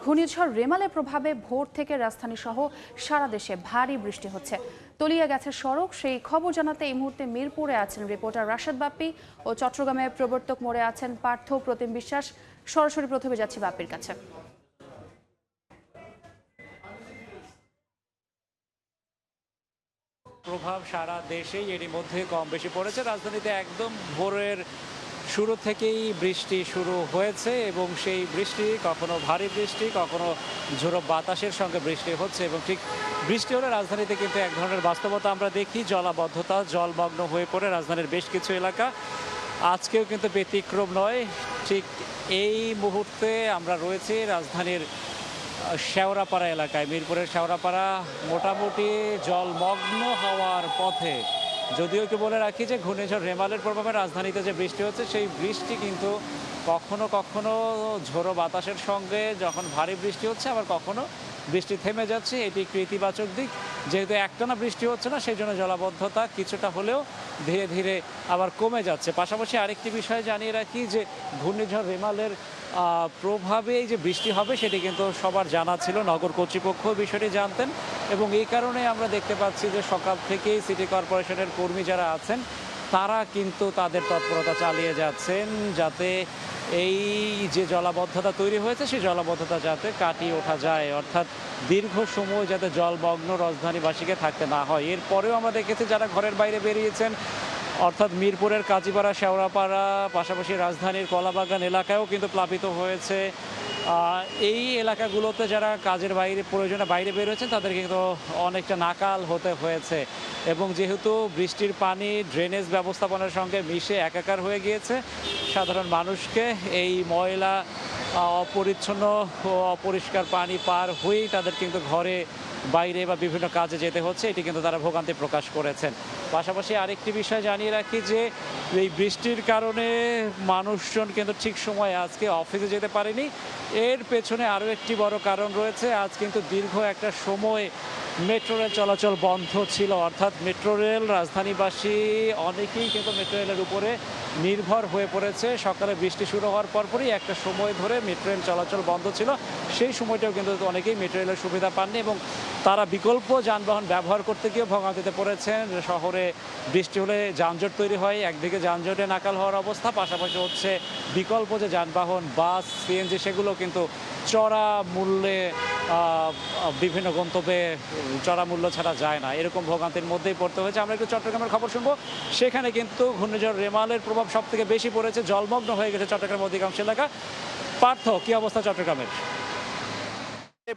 ঘূর্ণিঝড় রেমালের প্রভাবে ভোর থেকে রাজধানী সহ সারা দেশে ভারী বৃষ্টি হচ্ছে। তলিয়ে গেছে সড়ক, সেই খবর জানাতে এই মুহূর্তে মিরপুরে আছেন রিপোর্টার রাশেদ বাপ্পি ও চট্টগ্রামে প্রবর্তক মোড়ে আছেন পার্থ প্রতিম বিশ্বাস। সরাসরি প্রথমে যাচ্ছি বাপ্পির কাছে। প্রভাব সারা দেশেই এরই মধ্যে কম বেশি পড়েছে। রাজধানীতে একদম ভোরের শুরু থেকেই বৃষ্টি শুরু হয়েছে এবং সেই বৃষ্টি কখনো ভারী বৃষ্টি, কখনো ঝোড়ো বাতাসের সঙ্গে বৃষ্টি হচ্ছে এবং ঠিক বৃষ্টি হলে রাজধানীতে কিন্তু এক ধরনের বাস্তবতা আমরা দেখি, জলাবদ্ধতা, জলমগ্ন হয়ে পড়ে রাজধানীর বেশ কিছু এলাকা। আজকেও কিন্তু ব্যতিক্রম নয়। ঠিক এই মুহূর্তে আমরা রয়েছি রাজধানীর শেওড়াপাড়া এলাকায়। মিরপুরের শেওড়াপাড়া মোটামুটি জলমগ্ন হওয়ার পথে। যদিও কি বলে রাখি যে ঘূর্ণিঝড় রেমালের প্রভাবে রাজধানীতে যে বৃষ্টি হচ্ছে সেই বৃষ্টি কিন্তু কখনো কখনো ঝোড়ো বাতাসের সঙ্গে যখন ভারী বৃষ্টি হচ্ছে, আবার কখনো বৃষ্টি থেমে যাচ্ছে। এটি একটি ইতিবাচক দিক। যেহেতু একটানা বৃষ্টি হচ্ছে না, সেই জন্য জলাবদ্ধতা কিছুটা হলেও ধীরে ধীরে আবার কমে যাচ্ছে। পাশাপাশি আরেকটি বিষয় জানিয়ে রাখি যে ঘূর্ণিঝড় রেমালের প্রভাবে যে বৃষ্টি হবে সেটি কিন্তু সবার জানা ছিল, নগর কর্তৃপক্ষ বিষয়টি জানতেন এবং এই কারণে আমরা দেখতে পাচ্ছি যে সকাল থেকেই সিটি কর্পোরেশনের কর্মী যারা আছেন তারা কিন্তু তাদের তৎপরতা চালিয়ে যাচ্ছেন যাতে এই যে জলাবদ্ধতা তৈরি হয়েছে সেই জলাবদ্ধতা যাতে কাটিয়ে ওঠা যায়, অর্থাৎ দীর্ঘ সময় যাতে জলমগ্ন রাজধানীবাসীকে থাকতে না হয়। এরপরেও আমরা দেখেছি যারা ঘরের বাইরে বেরিয়েছেন, অর্থাৎ মিরপুরের কাজীপাড়া, শেওড়াপাড়া, পাশাপাশি রাজধানীর কলাবাগান এলাকায়ও কিন্তু প্লাবিত হয়েছে। এই এলাকাগুলোতে যারা কাজের বাইরে প্রয়োজনে বাইরে বের হয়েছেন তাদের কিন্তু অনেকটা নাকাল হতে হয়েছে এবং যেহেতু বৃষ্টির পানি ড্রেনেজ ব্যবস্থাপনার সঙ্গে মিশে একাকার হয়ে গিয়েছে, সাধারণ মানুষকে এই ময়লা, অপরিচ্ছন্ন ও অপরিষ্কার পানি পার হয়েই তাদের কিন্তু ঘরে বাইরে বা বিভিন্ন কাজে যেতে হচ্ছে। এটি কিন্তু তারা ভোগান্তি প্রকাশ করেছেন। পাশাপাশি আরেকটি বিষয় জানিয়ে রাখি যে এই বৃষ্টির কারণে মানুষজন কিন্তু ঠিক সময়ে আজকে অফিসে যেতে পারেনি। এর পেছনে আরও একটি বড় কারণ রয়েছে। আজ কিন্তু দীর্ঘ একটা সময় মেট্রো রেল চলাচল বন্ধ ছিল, অর্থাৎ মেট্রো রেল রাজধানীবাসী অনেকেই কিন্তু মেট্রো রেলের উপরে নির্ভর হয়ে পড়েছে। সকালে বৃষ্টি শুরু হওয়ার পরপরই একটা সময় ধরে মেট্রো রেল চলাচল বন্ধ ছিল। সেই সময়টাও কিন্তু অনেকেই মেট্রো রেলের সুবিধা পাননি এবং তারা বিকল্প যানবাহন ব্যবহার করতে গিয়ে ভোগান্তিতে পড়েছেন। শহরে বৃষ্টি হলে যানজট তৈরি হয়, একদিকে যানজটে নাকাল হওয়ার অবস্থা, পাশাপাশি হচ্ছে বিকল্প যে যানবাহন বাস, সিএনজি সেগুলো কিন্তু চড়া মূল্যে বিভিন্ন গন্তব্যে চড়া মূল্য ছাড়া যায় না, এরকম ভোগান্তির মধ্যেই পড়তে হয়েছে। আমরা একটু চট্টগ্রামের খবর শুনবো। সেখানে কিন্তু ঘূর্ণিঝড় রেমালের প্রভাব সব থেকে বেশি পড়েছে, জলমগ্ন হয়ে গেছে চট্টগ্রামের অধিকাংশ এলাকা। পার্থ, কি অবস্থা চট্টগ্রামের?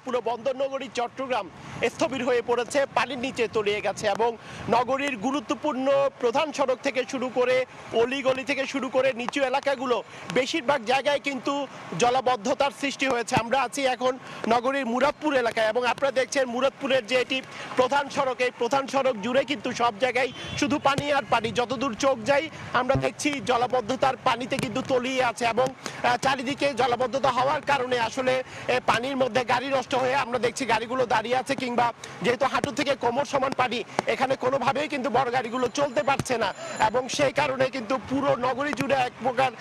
পুরো বন্দর নগরী চট্টগ্রাম স্থবির হয়ে পড়েছে, পানির নিচে তলিয়ে গেছে এবং নগরীর গুরুত্বপূর্ণ প্রধান সড়ক থেকে শুরু করে অলিগলি থেকে শুরু করে নিচু এলাকাগুলো বেশিরভাগ জায়গায় কিন্তু জলাবদ্ধতার সৃষ্টি হয়েছে। আমরা আছি এখন নগরীর মুরাদপুর এলাকায় এবং আপনারা দেখছেন মুরাদপুরের যে এটি প্রধান সড়ক, এই প্রধান সড়ক জুড়ে কিন্তু সব জায়গায় শুধু পানি আর পানি। যতদূর চোখ যাই আমরা দেখছি জলাবদ্ধতার পানিতে কিন্তু তলিয়ে আছে এবং চারিদিকে জলাবদ্ধতা হওয়ার কারণে আসলে পানির মধ্যে গাড়ি নষ্ট হয়ে আমরা দেখছি গাড়িগুলো দাঁড়িয়ে আছে, কিংবা যেহেতু হাঁটু থেকে কোমর সমান পানি, এখানে কোনোভাবেই কিন্তু বড় গাড়িগুলো চলতে পারছে না এবং সেই কারণে কিন্তু পুরো নগরী জুড়ে এক প্রকার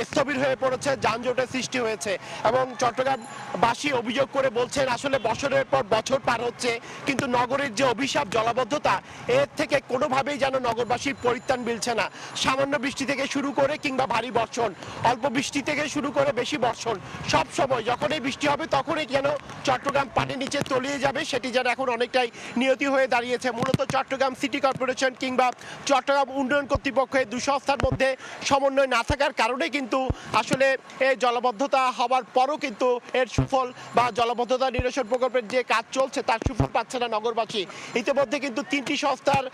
স্থবির হয়ে পড়েছে, যানজটের সৃষ্টি হয়েছে এবং চট্টগ্রামবাসী অভিযোগ করে বলছেন আসলে বছরের পর বছর পার হচ্ছে কিন্তু নগরের যে অভিশাপ জলাবদ্ধতা, এর থেকে কোনোভাবেই যেন নগরবাসীর পরিত্রাণ মিলছে না। সামান্য বৃষ্টি থেকে শুরু করে কিংবা ভারী বর্ষণ, অল্প বৃষ্টি থেকে শুরু করে বেশি বর্ষণ, সব সময় যখনই বৃষ্টি হবে তখনই যেন চট্টগ্রাম পানির নিচে তলিয়ে যাবে, সেটি যেন এখন অনেকটাই নিয়তি হয়ে দাঁড়িয়েছে। মূলত চট্টগ্রাম সিটি কর্পোরেশন কিংবা চট্টগ্রাম উন্নয়ন কর্তৃপক্ষের দুই সংস্থার মধ্যে সমন্বয় না থাকার কারণে কিন্তু আসলে এই জলাবদ্ধতা হওয়ার পরও কিন্তু এর সুফল বা জলাবদ্ধতা নিরসন প্রকল্পের যে কাজ চলছে তার সুফল পাচ্ছে না নগরবাসী। ইতিমধ্যে কিন্তু 3টি সংস্থার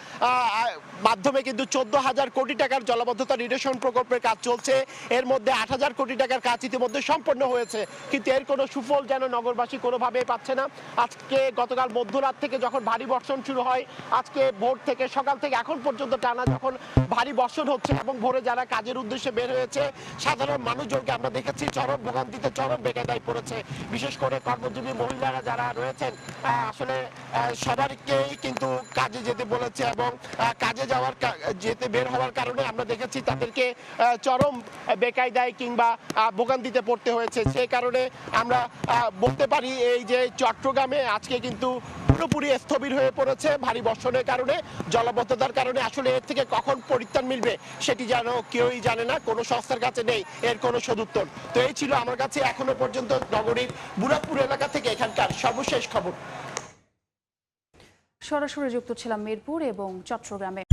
মাধ্যমে কিন্তু 14,000 কোটি টাকার জলাবদ্ধতা নিরসন প্রকল্পের কাজ চলছে। এর মধ্যে 8,000 কোটি টাকার কাজ ইতিমধ্যে সম্পন্ন হয়েছে কিন্তু এর কোনো সুফল যেন নগরবাসী কোনোভাবে পাচ্ছে না। আজকে গতকাল মধ্যরাত থেকে যখন ভারী বর্ষণ শুরু হয়, আজকে ভোর থেকে সকাল থেকে এখন পর্যন্ত টানা যখন ভারী বর্ষণ হচ্ছে এবং ভোরে যারা কাজের উদ্দেশ্যে বের হয়েছে সাধারণ মানুষজনকে আমরা দেখেছি চরম ভোগান্তিতে, চরম বেকায়দায় পড়েছে। বিশেষ করে কর্মজীবী মহিলারা যারা রয়েছেন আসলে সবাইকেই কিন্তু কাজে যেতে বলেছে এবং কাজে যেতে বের হওয়ার কারণে আমরা দেখেছি তাদেরকে চরম বেকায়দায় কিংবা ভোগান্তিতে পড়তে হয়েছে। সেই কারণে আমরা বলতে পারি এই যে চট্টগ্রামে আজকে কিন্তু পুরোপুরি স্থবির হয়ে পড়েছে ভারী বর্ষণের কারণে, জলাবদ্ধতার কারণে। আসলে এর থেকে কখন পরিত্রাণ মিলবে সেটি যেন কেউই জানে না, কোনো সংস্থার কাছে নেই এর কোনো সদুত্তর। তো এই ছিল আমার কাছে এখনো পর্যন্ত নগরীর বুড়াপুর এলাকা থেকে এখানকার সর্বশেষ খবর। সরাসরি যুক্ত ছিলাম মিরপুর এবং চট্টগ্রামে।